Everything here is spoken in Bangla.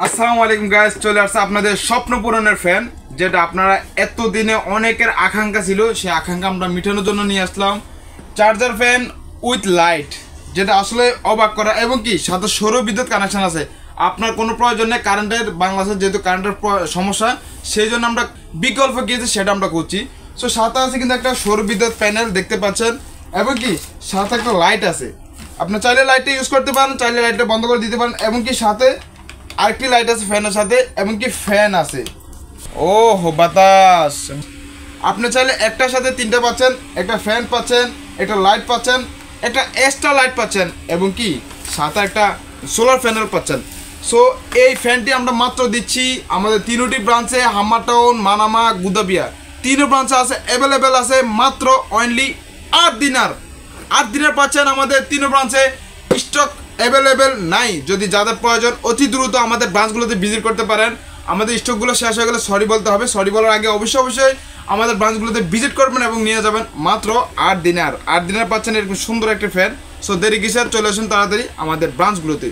আসসালামু আলাইকুম গাইস, চলে আসছে আপনাদের স্বপ্ন পূরণের ফ্যান, যেটা আপনারা এতদিনে অনেকের আকাঙ্ক্ষা ছিল। সেই আকাঙ্ক্ষা আমরা মিটানোর জন্য নিয়ে আসলাম চার্জার ফ্যান উইথ লাইট, যেটা আসলে অবাক করা এবং কি সাথে সৌর বিদ্যুৎ কানেকশন আছে। আপনার কোনো প্রয়োজন নেই কারেন্টের, বাংলাদেশের যেহেতু কারেন্টের সমস্যা, সেই জন্য আমরা বিকল্প গিয়েছি সেটা আমরা করছি। সো সাথে আছে কিন্তু একটা সৌর বিদ্যুৎ প্যানেল দেখতে পাচ্ছেন, এবং কি সাথে একটা লাইট আছে। আপনি চাইলে লাইটটা ইউজ করতে পারেন, চাইলে লাইটটা বন্ধ করে দিতে পারেন, এবং কি সাথে আরেকটি লাইট আছে ফ্যানের সাথে, এবং কি ফ্যান আছে। ও হো বাতাস! আপনি চাইলে একটার সাথে তিনটা পাচ্ছেন, একটা ফ্যান পাচ্ছেন, একটা লাইট পাচ্ছেন, একটা এক্সট্রা লাইট পাচ্ছেন, এবং কি সাথে একটা সোলার প্যানেল পাচ্ছেন। সো এই ফ্যানটি আমরা মাত্র দিচ্ছি আমাদের তিনটি ব্রাঞ্চে, হামাটাউন, মানামা, গুদাবিয়া, তিনও ব্রাঞ্চে আছে, অ্যাভেলেবেল আছে মাত্র অনলি 8 দিনার। 8 দিনের পাচ্ছেন আমাদের তিনও ব্রাঞ্চে। স্টক অ্যাভেলেবেল নাই, যদি যাদের প্রয়োজন অতি দ্রুত আমাদের ব্রাঞ্চগুলোতে ভিজিট করতে পারেন। আমাদের স্টকগুলো শেষ হয়ে গেলে সরি বলতে হবে, সরি বলার আগে অবশ্যই আমাদের ব্রাঞ্চগুলোতে ভিজিট করবেন এবং নিয়ে যাবেন মাত্র 8 দিনার। 8 দিনার পাচ্ছেন এরকম সুন্দর একটা ফ্যান। সো দেরি কিসের, চলে আসুন তাড়াতাড়ি আমাদের ব্রাঞ্চগুলোতে।